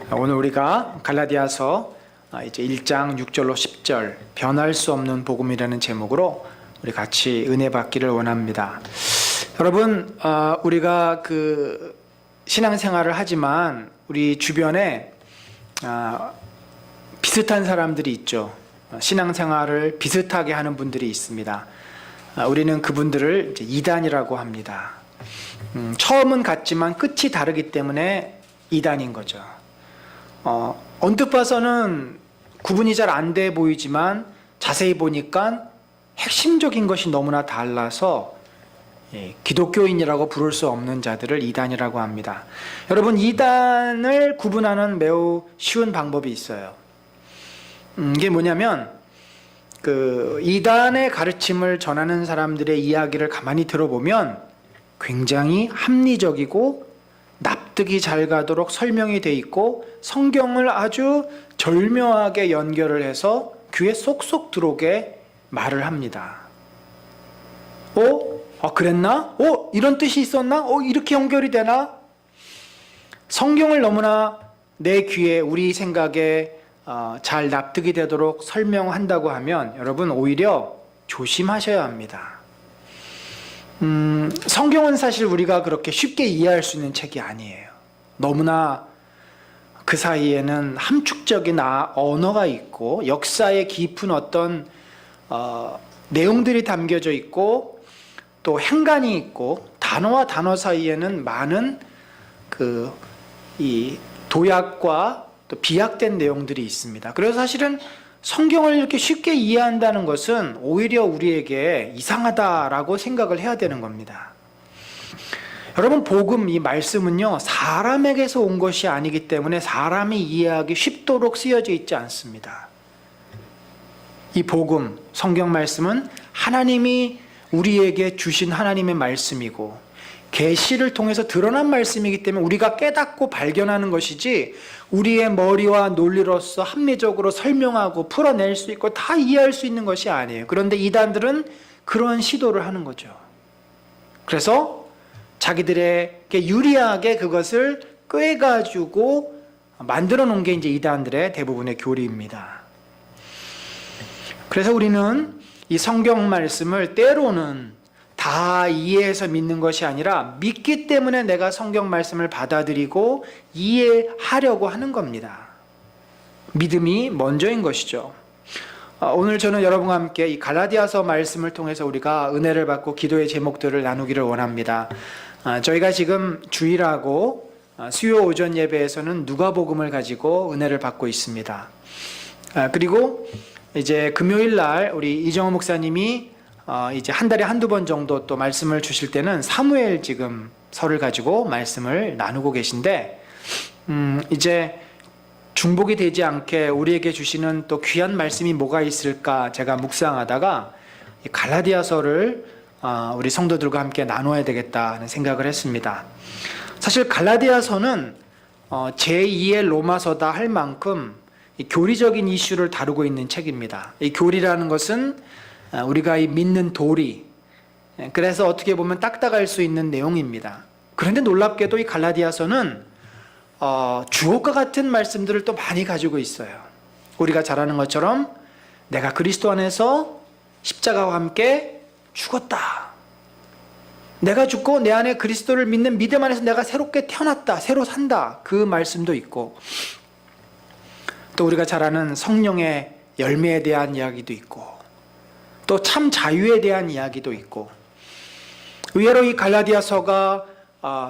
오늘 우리가 갈라디아서 이제 1장 6절로 10절 변할 수 없는 복음이라는 제목으로 우리 같이 은혜 받기를 원합니다. 여러분, 우리가 그 신앙생활을 하지만 우리 주변에 비슷한 사람들이 있죠. 신앙생활을 비슷하게 하는 분들이 있습니다. 우리는 그분들을 이제 이단이라고 합니다. 처음은 같지만 끝이 다르기 때문에 이단인 거죠. 언뜻 봐서는 구분이 잘 안 돼 보이지만 자세히 보니까 핵심적인 것이 너무나 달라서 기독교인이라고 부를 수 없는 자들을 이단이라고 합니다. 여러분, 이단을 구분하는 매우 쉬운 방법이 있어요. 이게 뭐냐면 그 이단의 가르침을 전하는 사람들의 이야기를 가만히 들어보면 굉장히 합리적이고 납득이 잘 가도록 설명이 돼 있고 성경을 아주 절묘하게 연결을 해서 귀에 쏙쏙 들어오게 말을 합니다. 그랬나? 이런 뜻이 있었나? 이렇게 연결이 되나? 성경을 너무나 내 귀에, 우리 생각에 잘 납득이 되도록 설명한다고 하면 여러분 오히려 조심하셔야 합니다. 성경은 사실 우리가 그렇게 쉽게 이해할 수 있는 책이 아니에요. 너무나 그 사이에는 함축적인 언어가 있고 역사의 깊은 어떤 내용들이 담겨져 있고 또 행간이 있고 단어와 단어 사이에는 많은 이 도약과 또 비약된 내용들이 있습니다. 그래서 사실은 성경을 이렇게 쉽게 이해한다는 것은 오히려 우리에게 이상하다라고 생각을 해야 되는 겁니다. 여러분, 복음, 이 말씀은요, 사람에게서 온 것이 아니기 때문에 사람이 이해하기 쉽도록 쓰여져 있지 않습니다. 이 복음, 성경 말씀은 하나님이 우리에게 주신 하나님의 말씀이고 계시를 통해서 드러난 말씀이기 때문에 우리가 깨닫고 발견하는 것이지 우리의 머리와 논리로서 합리적으로 설명하고 풀어낼 수 있고 다 이해할 수 있는 것이 아니에요. 그런데 이단들은 그런 시도를 하는 거죠. 그래서 자기들에게 유리하게 그것을 꿰가지고 만들어 놓은 게 이제 이단들의 대부분의 교리입니다. 그래서 우리는 이 성경 말씀을 때로는 다 이해해서 믿는 것이 아니라 믿기 때문에 내가 성경 말씀을 받아들이고 이해하려고 하는 겁니다. 믿음이 먼저인 것이죠. 오늘 저는 여러분과 함께 이 갈라디아서 말씀을 통해서 우리가 은혜를 받고 기도의 제목들을 나누기를 원합니다. 저희가 지금 주일하고 수요 오전 예배에서는 누가복음을 가지고 은혜를 받고 있습니다. 그리고 이제 금요일 날 우리 이정호 목사님이 이제 한 달에 한두 번 정도 또 말씀을 주실 때는 사무엘 지금 서를 가지고 말씀을 나누고 계신데 이제 중복이 되지 않게 우리에게 주시는 또 귀한 말씀이 뭐가 있을까 제가 묵상하다가 갈라디아서를 우리 성도들과 함께 나눠야 되겠다는 생각을 했습니다. 사실 갈라디아서는 제2의 로마서다 할 만큼 교리적인 이슈를 다루고 있는 책입니다. 이 교리라는 것은 우리가 이 믿는 도리, 그래서 어떻게 보면 딱딱할 수 있는 내용입니다. 그런데 놀랍게도 이 갈라디아서는 주옥과 같은 말씀들을 또 많이 가지고 있어요. 우리가 잘 아는 것처럼 내가 그리스도 안에서 십자가와 함께 죽었다. 내가 죽고 내 안에 그리스도를 믿는 믿음 안에서 내가 새롭게 태어났다. 새로 산다. 그 말씀도 있고 또 우리가 잘 아는 성령의 열매에 대한 이야기도 있고 또 참 자유에 대한 이야기도 있고 의외로 이 갈라디아서가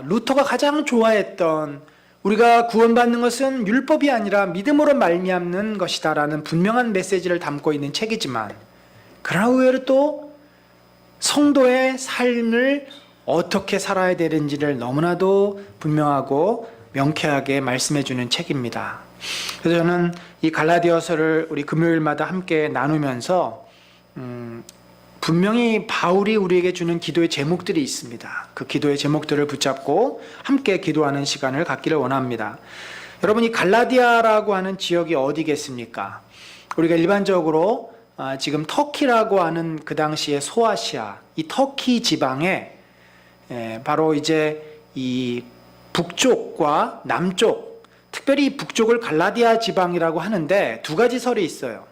루터가 가장 좋아했던 우리가 구원받는 것은 율법이 아니라 믿음으로 말미암는 것이다라는 분명한 메시지를 담고 있는 책이지만 그러나 의외로 또 성도의 삶을 어떻게 살아야 되는지를 너무나도 분명하고 명쾌하게 말씀해 주는 책입니다. 그래서 저는 이 갈라디아서를 우리 금요일마다 함께 나누면서 분명히 바울이 우리에게 주는 기도의 제목들이 있습니다. 그 기도의 제목들을 붙잡고 함께 기도하는 시간을 갖기를 원합니다. 여러분, 이 갈라디아라고 하는 지역이 어디겠습니까? 우리가 일반적으로 지금 터키라고 하는 그 당시의 소아시아, 이 터키 지방에 바로 이제 이 북쪽과 남쪽, 특별히 특별히 북쪽을 갈라디아 지방이라고 하는데 두 가지 설이 있어요.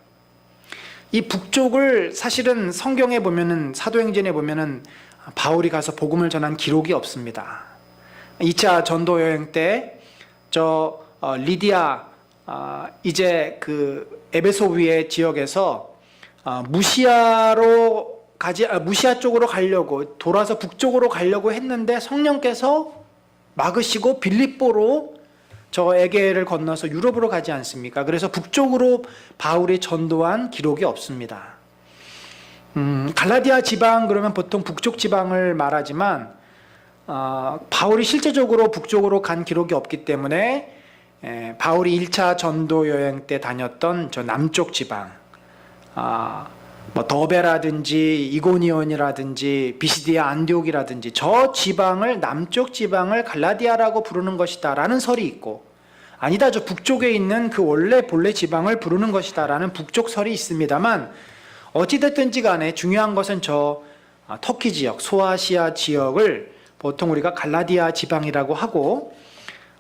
이 북쪽을 사실은 성경에 보면은, 사도행전에 보면은 바울이 가서 복음을 전한 기록이 없습니다. 2차 전도 여행 때 리디아, 이제 그 에베소 위의 지역에서 무시아 쪽으로 가려고, 돌아서 북쪽으로 가려고 했는데 성령께서 막으시고 빌립보로 저 에게를 건너서 유럽으로 가지 않습니까? 그래서 북쪽으로 바울이 전도한 기록이 없습니다. 갈라디아 지방 그러면 보통 북쪽 지방을 말하지만 바울이 실제적으로 북쪽으로 간 기록이 없기 때문에 바울이 1차 전도 여행 때 다녔던 저 남쪽 지방, 뭐 더베라든지 이고니온이라든지 비시디아 안디옥이라든지 저 지방을, 남쪽 지방을 갈라디아라고 부르는 것이다 라는 설이 있고, 아니다, 저 북쪽에 있는 그 본래 지방을 부르는 것이다 라는 북쪽 설이 있습니다만, 어찌됐든지 간에 중요한 것은 저 터키 지역, 소아시아 지역을 보통 우리가 갈라디아 지방이라고 하고,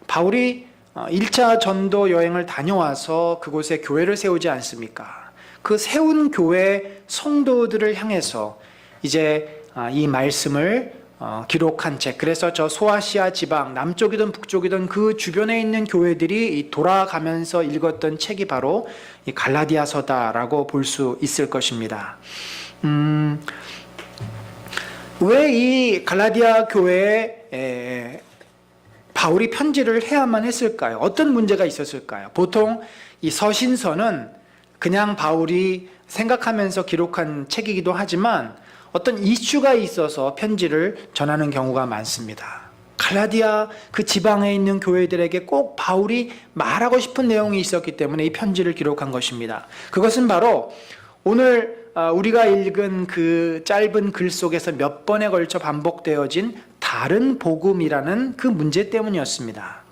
바울이 1차 전도 여행을 다녀와서 그곳에 교회를 세우지 않습니까? 그 세운 교회 성도들을 향해서 이제 이 말씀을 기록한 책, 그래서 저 소아시아 지방, 남쪽이든 북쪽이든 그 주변에 있는 교회들이 돌아가면서 읽었던 책이 바로 이 갈라디아서다라고 볼 수 있을 것입니다. 왜 이 갈라디아 교회에 바울이 편지를 해야만 했을까요? 어떤 문제가 있었을까요? 보통 이 서신서는 그냥 바울이 생각하면서 기록한 책이기도 하지만 어떤 이슈가 있어서 편지를 전하는 경우가 많습니다. 갈라디아 그 지방에 있는 교회들에게 꼭 바울이 말하고 싶은 내용이 있었기 때문에 이 편지를 기록한 것입니다. 그것은 바로 오늘 우리가 읽은 그 짧은 글 속에서 몇 번에 걸쳐 반복되어진 다른 복음이라는 그 문제 때문이었습니다.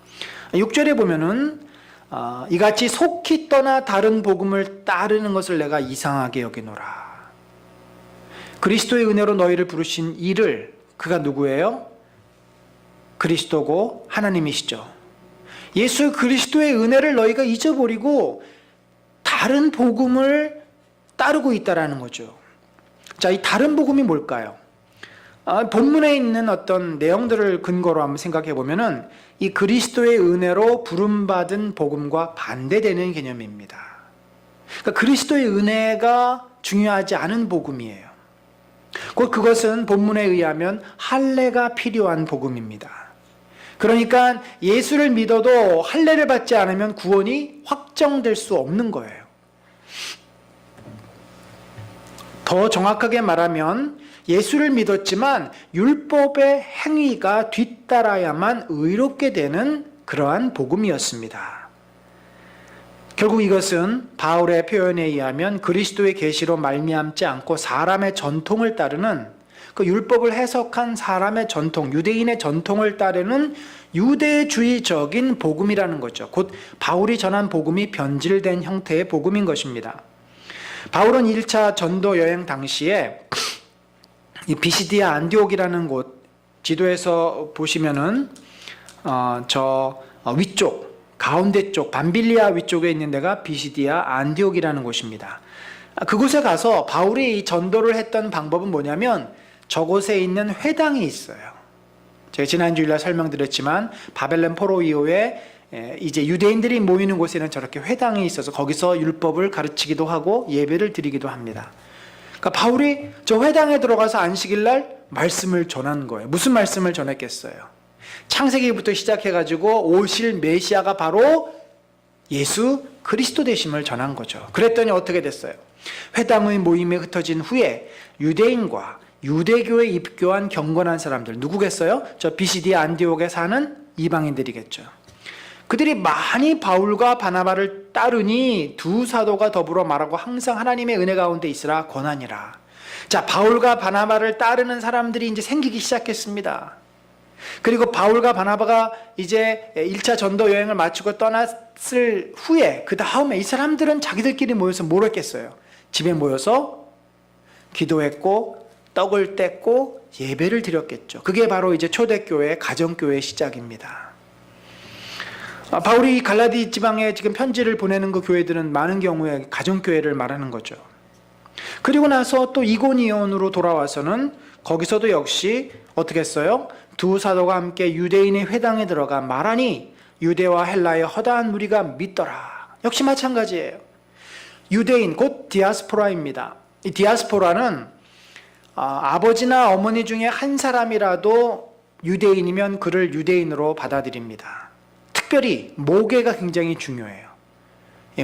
6절에 보면은 이같이 속히 떠나 다른 복음을 따르는 것을 내가 이상하게 여기노라. 그리스도의 은혜로 너희를 부르신 이를, 그가 누구예요? 그리스도고 하나님이시죠. 예수 그리스도의 은혜를 너희가 잊어버리고 다른 복음을 따르고 있다라는 거죠. 자, 이 다른 복음이 뭘까요? 본문에 있는 어떤 내용들을 근거로 한번 생각해 보면은 이 그리스도의 은혜로 부름받은 복음과 반대되는 개념입니다. 그러니까 그리스도의 은혜가 중요하지 않은 복음이에요. 곧 그것은 본문에 의하면 할례가 필요한 복음입니다. 그러니까 예수를 믿어도 할례를 받지 않으면 구원이 확정될 수 없는 거예요. 더 정확하게 말하면 예수를 믿었지만 율법의 행위가 뒤따라야만 의롭게 되는 그러한 복음이었습니다. 결국 이것은 바울의 표현에 의하면 그리스도의 계시로 말미암지 않고 사람의 전통을 따르는, 그 율법을 해석한 사람의 전통, 유대인의 전통을 따르는 유대주의적인 복음이라는 거죠. 곧 바울이 전한 복음이 변질된 형태의 복음인 것입니다. 바울은 1차 전도 여행 당시에 이 비시디아 안디옥이라는 곳, 지도에서 보시면은 위쪽, 가운데 쪽, 밤빌리아 위쪽에 있는 데가 비시디아 안디옥이라는 곳입니다. 그곳에 가서 바울이 이 전도를 했던 방법은 뭐냐면 저곳에 있는 회당이 있어요. 제가 지난 주일날 설명드렸지만 바벨론 포로 이후에 이제 유대인들이 모이는 곳에는 저렇게 회당이 있어서 거기서 율법을 가르치기도 하고 예배를 드리기도 합니다. 그러니까 바울이 저 회당에 들어가서 안식일날 말씀을 전한 거예요. 무슨 말씀을 전했겠어요? 창세기부터 시작해가지고 오실 메시아가 바로 예수 그리스도 되심을 전한 거죠. 그랬더니 어떻게 됐어요? 회당의 모임에 흩어진 후에 유대인과 유대교에 입교한 경건한 사람들, 누구겠어요? 저 비시디아 안디옥에 사는 이방인들이겠죠. 그들이 많이 바울과 바나바를 따르니 두 사도가 더불어 말하고 항상 하나님의 은혜 가운데 있으라 권하니라. 자, 바울과 바나바를 따르는 사람들이 이제 생기기 시작했습니다. 그리고 바울과 바나바가 이제 1차 전도 여행을 마치고 떠났을 후에 그 다음에 이 사람들은 자기들끼리 모여서 뭘 했겠어요? 집에 모여서 기도했고 떡을 뗐고 예배를 드렸겠죠. 그게 바로 이제 초대교회, 가정교회의 시작입니다. 바울이 갈라디 지방에 지금 편지를 보내는 그 교회들은 많은 경우에 가정교회를 말하는 거죠. 그리고 나서 또 이고니온으로 돌아와서는 거기서도 역시 어떻게 했어요? 두 사도가 함께 유대인의 회당에 들어가 말하니 유대와 헬라의 허다한 무리가 믿더라. 역시 마찬가지예요. 유대인 곧 디아스포라입니다. 이 디아스포라는 아버지나 어머니 중에 한 사람이라도 유대인이면 그를 유대인으로 받아들입니다. 특별히 모계가 굉장히 중요해요.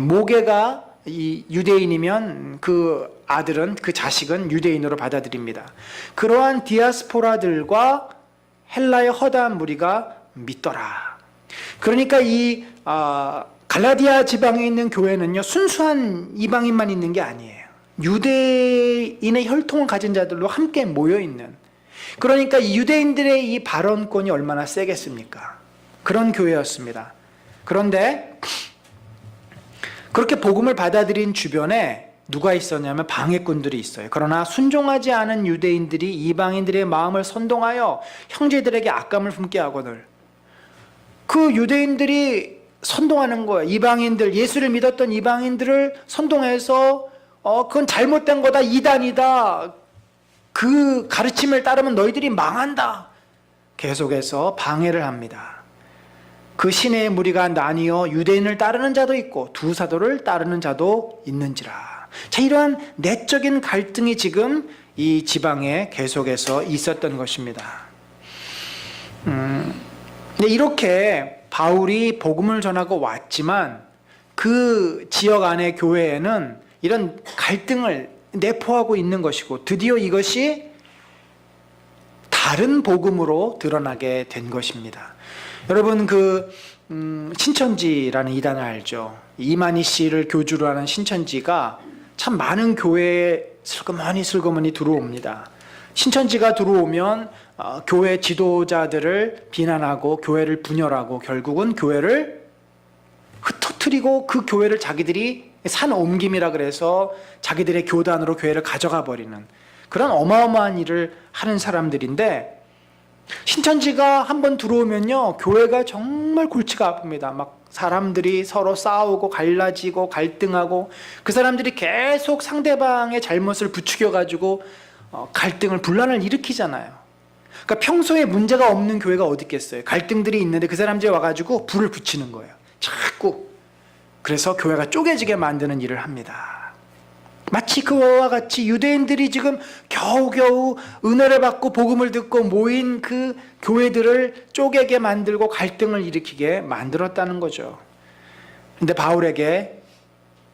모계가 이 유대인이면 그 아들은, 그 자식은 유대인으로 받아들입니다. 그러한 디아스포라들과 헬라의 허다한 무리가 믿더라. 그러니까 이 갈라디아 지방에 있는 교회는요, 순수한 이방인만 있는 게 아니에요. 유대인의 혈통을 가진 자들로 함께 모여 있는, 그러니까 이 유대인들의 이 발언권이 얼마나 세겠습니까? 그런 교회였습니다. 그런데 그렇게 복음을 받아들인 주변에 누가 있었냐면 방해꾼들이 있어요. 그러나 순종하지 않은 유대인들이 이방인들의 마음을 선동하여 형제들에게 악감을 품게 하거늘, 그 유대인들이 선동하는 거예요. 이방인들, 예수를 믿었던 이방인들을 선동해서 그건 잘못된 거다, 이단이다, 그 가르침을 따르면 너희들이 망한다, 계속해서 방해를 합니다. 그 시내의 무리가 나뉘어 유대인을 따르는 자도 있고 두 사도를 따르는 자도 있는지라. 자, 이러한 내적인 갈등이 지금 이 지방에 계속해서 있었던 것입니다. 이렇게 바울이 복음을 전하고 왔지만 그 지역 안의 교회에는 이런 갈등을 내포하고 있는 것이고, 드디어 이것이 다른 복음으로 드러나게 된 것입니다. 여러분, 신천지라는 이단을 알죠? 이만희 씨를 교주로 하는 신천지가 참 많은 교회에 슬그머니 들어옵니다. 신천지가 들어오면 교회 지도자들을 비난하고 교회를 분열하고 결국은 교회를 흩어뜨리고 그 교회를 자기들이 산 옮김이라 그래서 자기들의 교단으로 교회를 가져가 버리는 그런 어마어마한 일을 하는 사람들인데, 신천지가 한번 들어오면요, 교회가 정말 골치가 아픕니다. 막 사람들이 서로 싸우고 갈라지고 갈등하고, 그 사람들이 계속 상대방의 잘못을 부추겨 가지고 갈등을, 분란을 일으키잖아요. 그러니까 평소에 문제가 없는 교회가 어디 있겠어요? 갈등들이 있는데 그 사람들이 와가지고 불을 붙이는 거예요, 자꾸. 그래서 교회가 쪼개지게 만드는 일을 합니다. 마치 그와 같이 유대인들이 지금 겨우겨우 은혜를 받고 복음을 듣고 모인 그 교회들을 쪼개게 만들고 갈등을 일으키게 만들었다는 거죠. 그런데 바울에게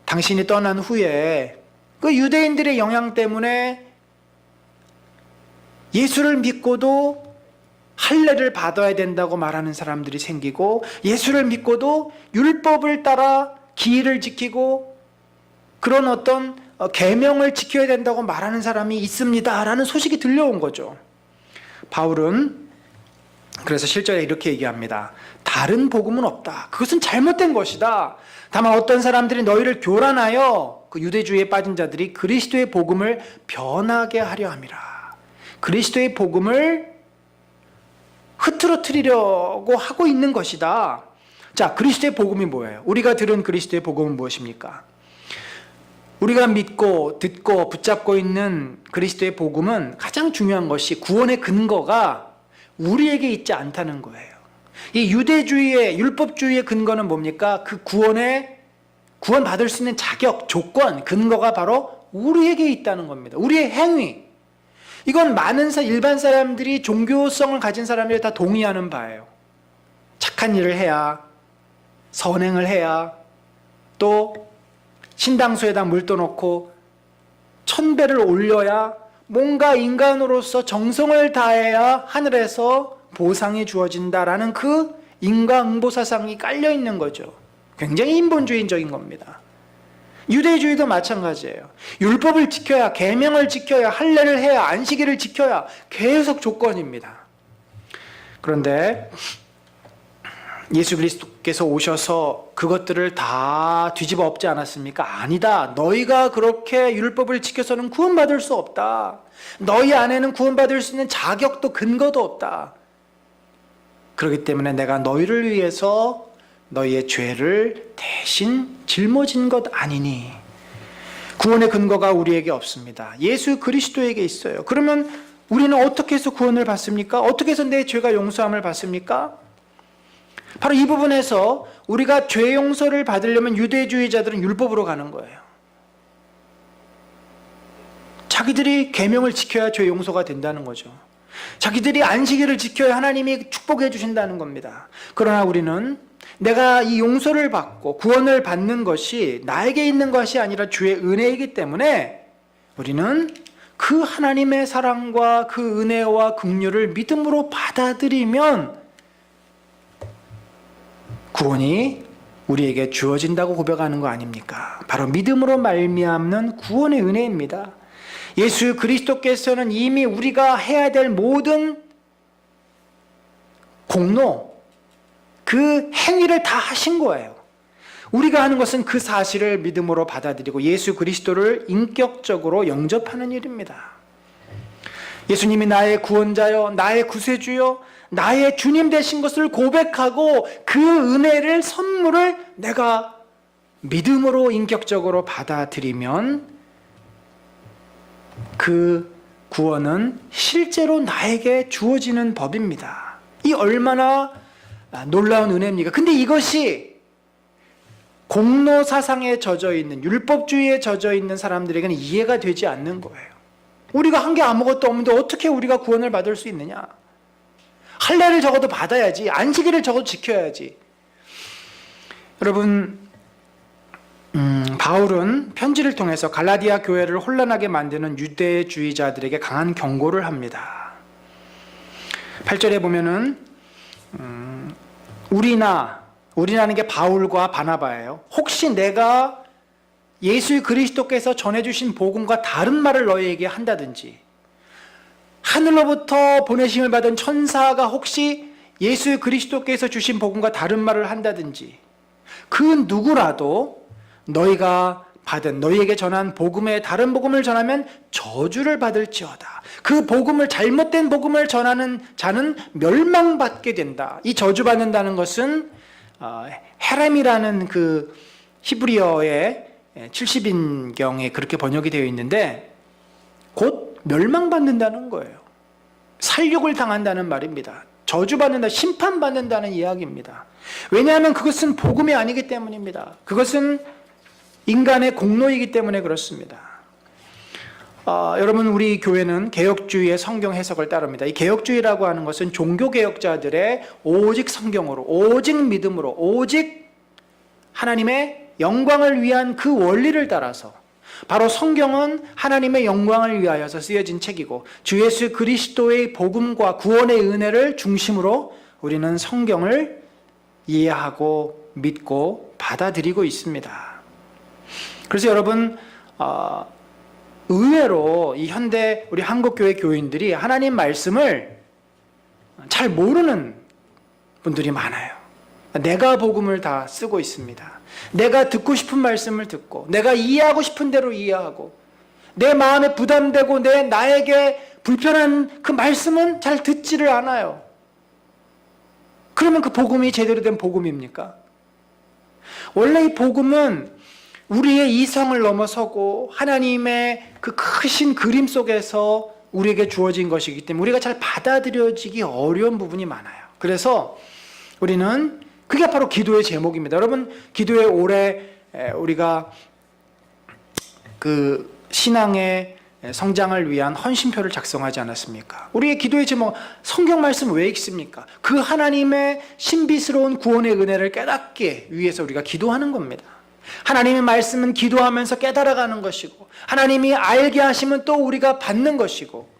당신이 떠난 후에 그 유대인들의 영향 때문에 예수를 믿고도 할례를 받아야 된다고 말하는 사람들이 생기고, 예수를 믿고도 율법을 따라 기일을 지키고 그런 어떤 계명을 지켜야 된다고 말하는 사람이 있습니다라는 소식이 들려온 거죠. 바울은 그래서 실제로 이렇게 얘기합니다. 다른 복음은 없다. 그것은 잘못된 것이다. 다만 어떤 사람들이 너희를 교란하여, 그 유대주의에 빠진 자들이 그리스도의 복음을 변하게 하려 함이라. 그리스도의 복음을 흐트러뜨리려고 하고 있는 것이다. 자, 그리스도의 복음이 뭐예요? 우리가 들은 그리스도의 복음은 무엇입니까? 우리가 믿고 듣고 붙잡고 있는 그리스도의 복음은 가장 중요한 것이 구원의 근거가 우리에게 있지 않다는 거예요. 이 유대주의의, 율법주의의 근거는 뭡니까? 그 구원 받을 수 있는 자격, 조건, 근거가 바로 우리에게 있다는 겁니다. 우리의 행위. 이건 많은 일반 사람들이, 종교성을 가진 사람들이 다 동의하는 바예요. 착한 일을 해야, 선행을 해야, 또 신당수에다 물 떠놓고 1000배를 올려야, 뭔가 인간으로서 정성을 다해야 하늘에서 보상이 주어진다라는 그 인과응보 사상이 깔려 있는 거죠. 굉장히 인본주의적인 겁니다. 유대주의도 마찬가지예요. 율법을 지켜야, 계명을 지켜야, 할례를 해야, 안식일을 지켜야 계속 조건입니다. 그런데 예수 그리스도께서 오셔서 그것들을 다 뒤집어 엎지 않았습니까? 아니다. 너희가 그렇게 율법을 지켜서는 구원받을 수 없다. 너희 안에는 구원받을 수 있는 자격도 근거도 없다. 그렇기 때문에 내가 너희를 위해서 너희의 죄를 대신 짊어진 것 아니니. 구원의 근거가 우리에게 없습니다. 예수 그리스도에게 있어요. 그러면 우리는 어떻게 해서 구원을 받습니까? 어떻게 해서 내 죄가 용서함을 받습니까? 바로 이 부분에서 우리가 죄 용서를 받으려면 유대주의자들은 율법으로 가는 거예요. 자기들이 계명을 지켜야 죄 용서가 된다는 거죠. 자기들이 안식일을 지켜야 하나님이 축복해 주신다는 겁니다. 그러나 우리는 내가 이 용서를 받고 구원을 받는 것이 나에게 있는 것이 아니라 주의 은혜이기 때문에 우리는 그 하나님의 사랑과 그 은혜와 긍휼을 믿음으로 받아들이면 구원이 우리에게 주어진다고 고백하는 거 아닙니까? 바로 믿음으로 말미암는 구원의 은혜입니다. 예수 그리스도께서는 이미 우리가 해야 될 모든 공로, 그 행위를 다 하신 거예요. 우리가 하는 것은 그 사실을 믿음으로 받아들이고 예수 그리스도를 인격적으로 영접하는 일입니다. 예수님이 나의 구원자여, 나의 구세주여, 나의 주님 되신 것을 고백하고 그 은혜를, 선물을 내가 믿음으로 인격적으로 받아들이면 그 구원은 실제로 나에게 주어지는 법입니다. 이 얼마나 놀라운 은혜입니까? 근데 이것이 공로사상에 젖어있는, 율법주의에 젖어있는 사람들에게는 이해가 되지 않는 거예요. 우리가 한 게 아무것도 없는데 어떻게 우리가 구원을 받을 수 있느냐? 할례를 적어도 받아야지, 안식일을 적어도 지켜야지. 여러분, 바울은 편지를 통해서 갈라디아 교회를 혼란하게 만드는 유대주의자들에게 강한 경고를 합니다. 8절에 보면은 우리라는 게 바울과 바나바예요. 혹시 내가 예수 그리스도께서 전해주신 복음과 다른 말을 너희에게 한다든지, 하늘로부터 보내심을 받은 천사가 혹시 예수 그리스도께서 주신 복음과 다른 말을 한다든지, 그 누구라도 너희가 받은, 너희에게 전한 복음에 다른 복음을 전하면 저주를 받을지어다. 그 복음을, 잘못된 복음을 전하는 자는 멸망받게 된다. 이 저주받는다는 것은 헤렘이라는 그 히브리어의 70인경에 그렇게 번역이 되어 있는데 곧 멸망받는다는 거예요. 살육을 당한다는 말입니다. 저주받는다, 심판받는다는 이야기입니다. 왜냐하면 그것은 복음이 아니기 때문입니다. 그것은 인간의 공로이기 때문에 그렇습니다. 여러분, 우리 교회는 개혁주의의 성경 해석을 따릅니다. 이 개혁주의라고 하는 것은 종교개혁자들의 오직 성경으로, 오직 믿음으로, 오직 하나님의 영광을 위한 그 원리를 따라서, 바로 성경은 하나님의 영광을 위하여서 쓰여진 책이고 주 예수 그리스도의 복음과 구원의 은혜를 중심으로 우리는 성경을 이해하고 믿고 받아들이고 있습니다. 그래서 여러분, 의외로 이 현대 우리 한국교회 교인들이 하나님 말씀을 잘 모르는 분들이 많아요. 내가 복음을 다 쓰고 있습니다. 내가 듣고 싶은 말씀을 듣고, 내가 이해하고 싶은 대로 이해하고, 내 마음에 부담되고 나에게 불편한 그 말씀은 잘 듣지를 않아요. 그러면 그 복음이 제대로 된 복음입니까? 원래 이 복음은 우리의 이성을 넘어서고 하나님의 그 크신 그림 속에서 우리에게 주어진 것이기 때문에 우리가 잘 받아들여지기 어려운 부분이 많아요. 그래서 우리는, 그게 바로 기도의 제목입니다. 여러분, 기도에 올해 우리가 그 신앙의 성장을 위한 헌신표를 작성하지 않았습니까? 우리의 기도의 제목, 성경 말씀 왜 읽습니까? 그 하나님의 신비스러운 구원의 은혜를 깨닫기 위해서 우리가 기도하는 겁니다. 하나님의 말씀은 기도하면서 깨달아가는 것이고, 하나님이 알게 하시면 또 우리가 받는 것이고,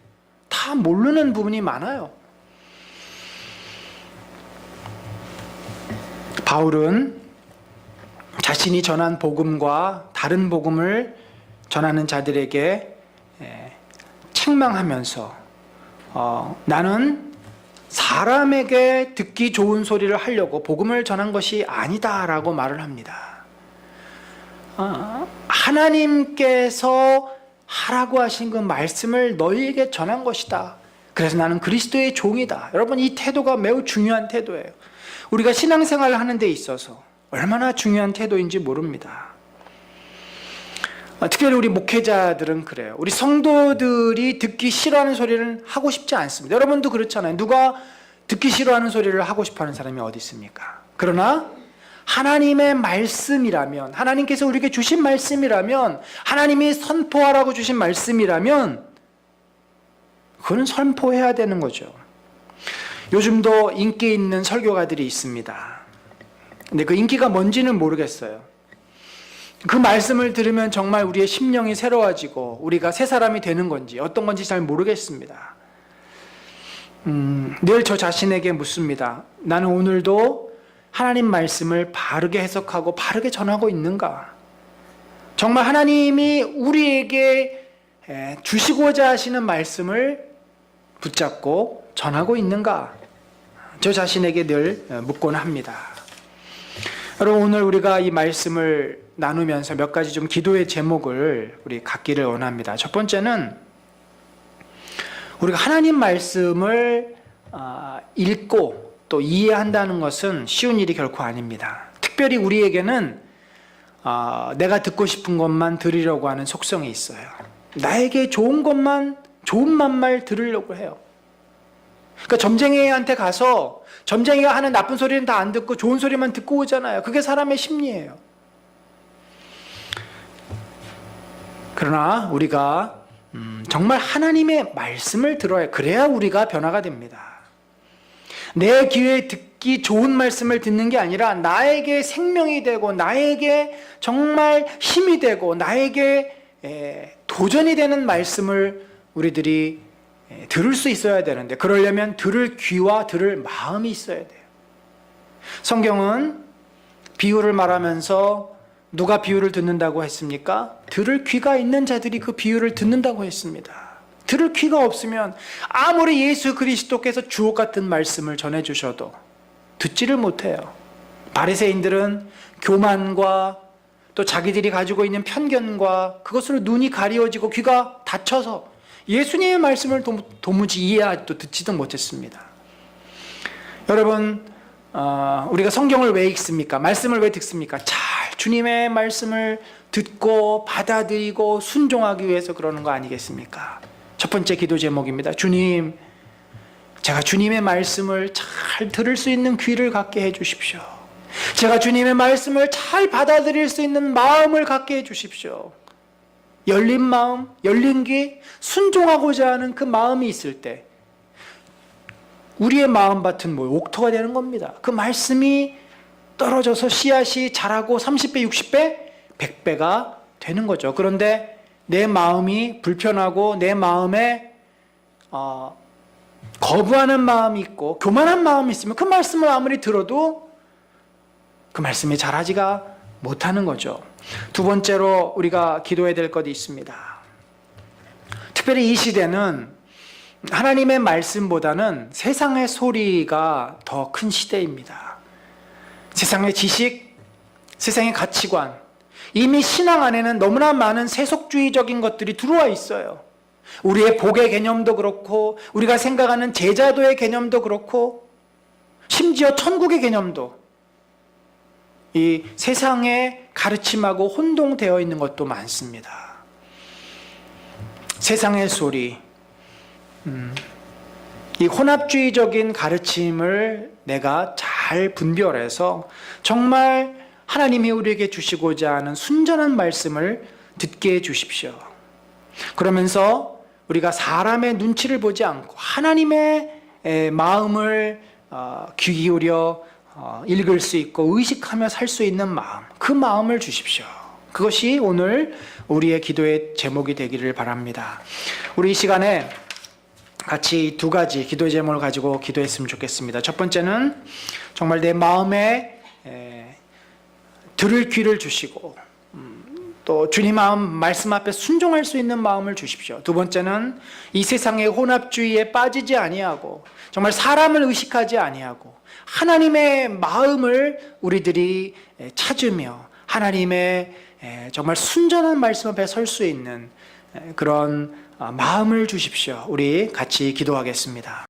다 모르는 부분이 많아요. 바울은 자신이 전한 복음과 다른 복음을 전하는 자들에게 책망하면서 나는 사람에게 듣기 좋은 소리를 하려고 복음을 전한 것이 아니다라고 말을 합니다. 하나님께서 하라고 하신 그 말씀을 너희에게 전한 것이다. 그래서 나는 그리스도의 종이다. 여러분, 이 태도가 매우 중요한 태도예요. 우리가 신앙생활을 하는 데 있어서 얼마나 중요한 태도인지 모릅니다. 특별히 우리 목회자들은 그래요. 우리 성도들이 듣기 싫어하는 소리를 하고 싶지 않습니다. 여러분도 그렇잖아요. 누가 듣기 싫어하는 소리를 하고 싶어하는 사람이 어디 있습니까? 그러나 하나님의 말씀이라면, 하나님께서 우리에게 주신 말씀이라면, 하나님이 선포하라고 주신 말씀이라면 그건 선포해야 되는 거죠. 요즘도 인기 있는 설교가들이 있습니다. 근데 그 인기가 뭔지는 모르겠어요. 그 말씀을 들으면 정말 우리의 심령이 새로워지고 우리가 새 사람이 되는 건지 어떤 건지 잘 모르겠습니다. 늘 저 자신에게 묻습니다. 나는 오늘도 하나님 말씀을 바르게 해석하고 바르게 전하고 있는가? 정말 하나님이 우리에게 주시고자 하시는 말씀을 붙잡고 전하고 있는가? 저 자신에게 늘 묻곤 합니다. 여러분, 오늘 우리가 이 말씀을 나누면서 몇 가지 좀 기도의 제목을 우리 갖기를 원합니다. 첫 번째는 우리가 하나님 말씀을 읽고 또 이해한다는 것은 쉬운 일이 결코 아닙니다. 특별히 우리에게는 내가 듣고 싶은 것만 들으려고 하는 속성이 있어요. 나에게 좋은 것만, 좋은 말만 들으려고 해요. 그러니까 점쟁이한테 가서 점쟁이가 하는 나쁜 소리는 다 안 듣고 좋은 소리만 듣고 오잖아요. 그게 사람의 심리예요. 그러나 우리가 정말 하나님의 말씀을 들어야 해요. 그래야 우리가 변화가 됩니다. 내 귀에 듣기 좋은 말씀을 듣는 게 아니라 나에게 생명이 되고 나에게 정말 힘이 되고 나에게 도전이 되는 말씀을 우리들이 들을 수 있어야 되는데, 그러려면 들을 귀와 들을 마음이 있어야 돼요. 성경은 비유를 말하면서 누가 비유를 듣는다고 했습니까? 들을 귀가 있는 자들이 그 비유를 듣는다고 했습니다. 들을 귀가 없으면 아무리 예수 그리스도께서 주옥 같은 말씀을 전해주셔도 듣지를 못해요. 바리새인들은 교만과 또 자기들이 가지고 있는 편견과 그것으로 눈이 가리워지고 귀가 닫혀서 예수님의 말씀을 도무지 이해하지도 듣지도 못했습니다. 여러분, 우리가 성경을 왜 읽습니까? 말씀을 왜 듣습니까? 잘 주님의 말씀을 듣고 받아들이고 순종하기 위해서 그러는 거 아니겠습니까? 첫 번째 기도 제목입니다. 주님, 제가 주님의 말씀을 잘 들을 수 있는 귀를 갖게 해주십시오. 제가 주님의 말씀을 잘 받아들일 수 있는 마음을 갖게 해주십시오. 열린 마음, 열린 귀, 순종하고자 하는 그 마음이 있을 때 우리의 마음밭은 옥토가 되는 겁니다. 그 말씀이 떨어져서 씨앗이 자라고 30배, 60배, 100배가 되는 거죠. 그런데 내 마음이 불편하고 내 마음에 거부하는 마음이 있고 교만한 마음이 있으면 그 말씀을 아무리 들어도 그 말씀이 자라지가 못하는 거죠. 두 번째로 우리가 기도해야 될 것이 있습니다. 특별히 이 시대는 하나님의 말씀보다는 세상의 소리가 더 큰 시대입니다. 세상의 지식, 세상의 가치관, 이미 신앙 안에는 너무나 많은 세속주의적인 것들이 들어와 있어요. 우리의 복의 개념도 그렇고 우리가 생각하는 제자도의 개념도 그렇고 심지어 천국의 개념도 이 세상의 가르침하고 혼동되어 있는 것도 많습니다. 세상의 소리, 이 혼합주의적인 가르침을 내가 잘 분별해서 정말 하나님이 우리에게 주시고자 하는 순전한 말씀을 듣게 해주십시오. 그러면서 우리가 사람의 눈치를 보지 않고 하나님의 마음을 귀 기울여 읽을 수 있고 의식하며 살 수 있는 마음, 그 마음을 주십시오. 그것이 오늘 우리의 기도의 제목이 되기를 바랍니다. 우리 이 시간에 같이 두 가지 기도의 제목을 가지고 기도했으면 좋겠습니다. 첫 번째는 정말 내 마음에 들을 귀를 주시고 또 주님 말씀 앞에 순종할 수 있는 마음을 주십시오. 두 번째는 이 세상의 혼합주의에 빠지지 아니하고 정말 사람을 의식하지 아니하고 하나님의 마음을 우리들이 찾으며 하나님의 정말 순전한 말씀 앞에 설 수 있는 그런 마음을 주십시오. 우리 같이 기도하겠습니다.